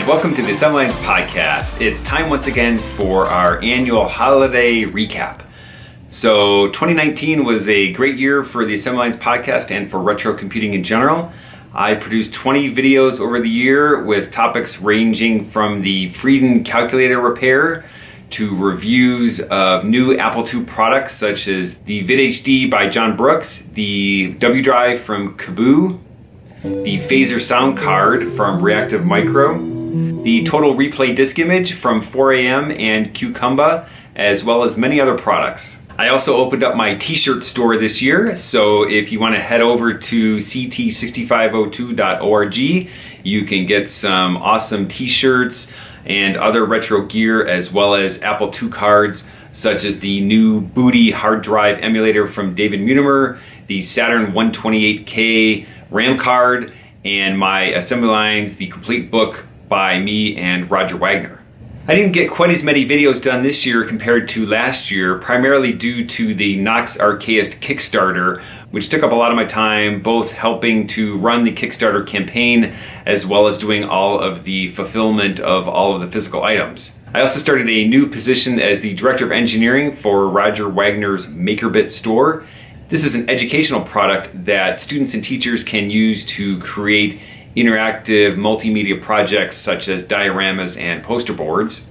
welcome to the Assembly Lines Podcast. It's time once again for our annual holiday recap. So 2019 was a great year for the Assembly Lines Podcast and for retro computing in general. I produced 20 videos over the year with topics ranging from the Friden calculator repair to reviews of new Apple II products such as the VidHD by John Brooks, the W Drive from Kaboo, the Phaser sound card from Reactive Micro, the Total Replay disk image from 4AM and Cucumba, as well as many other products. I also opened up my t-shirt store this year, so if you want to head over to ct6502.org, you can get some awesome t-shirts and other retro gear, as well as Apple II cards, such as the new Booty hard drive emulator from David Munimer, the Saturn 128K RAM card, and my Assembly Lines, the complete book by me and Roger Wagner. I didn't get quite as many videos done this year compared to last year, primarily due to the Knox Archaist Kickstarter, which took up a lot of my time, both helping to run the Kickstarter campaign as well as doing all of the fulfillment of all of the physical items. I also started a new position as the Director of Engineering for Roger Wagner's MakerBit store. This is an educational product that students and teachers can use to create interactive multimedia projects such as dioramas and poster boards.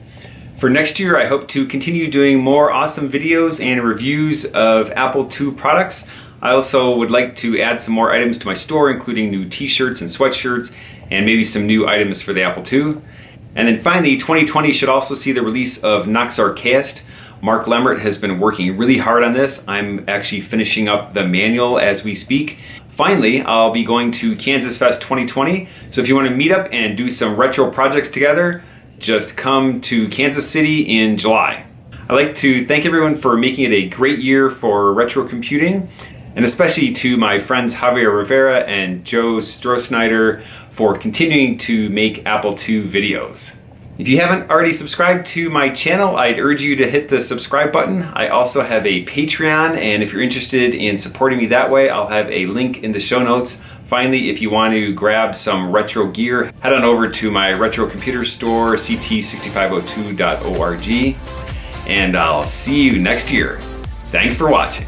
For next year, I hope to continue doing more awesome videos and reviews of Apple II products. I also would like to add some more items to my store, including new t-shirts and sweatshirts, and maybe some new items for the Apple II. And then finally, 2020 should also see the release of Knox Archaist. Mark Lemmert has been working really hard on this. I'm actually finishing up the manual as we speak. Finally, I'll be going to Kansas Fest 2020, so if you want to meet up and do some retro projects together, just come to Kansas City in July. I'd like to thank everyone for making it a great year for retro computing, and especially to my friends Javier Rivera and Joe Strohsnyder for continuing to make Apple II videos. If you haven't already subscribed to my channel, I'd urge you to hit the subscribe button. I also have a Patreon, and if you're interested in supporting me that way, I'll have a link in the show notes. Finally, if you want to grab some retro gear, head on over to my retro computer store, ct6502.org, and I'll see you next year. Thanks for watching.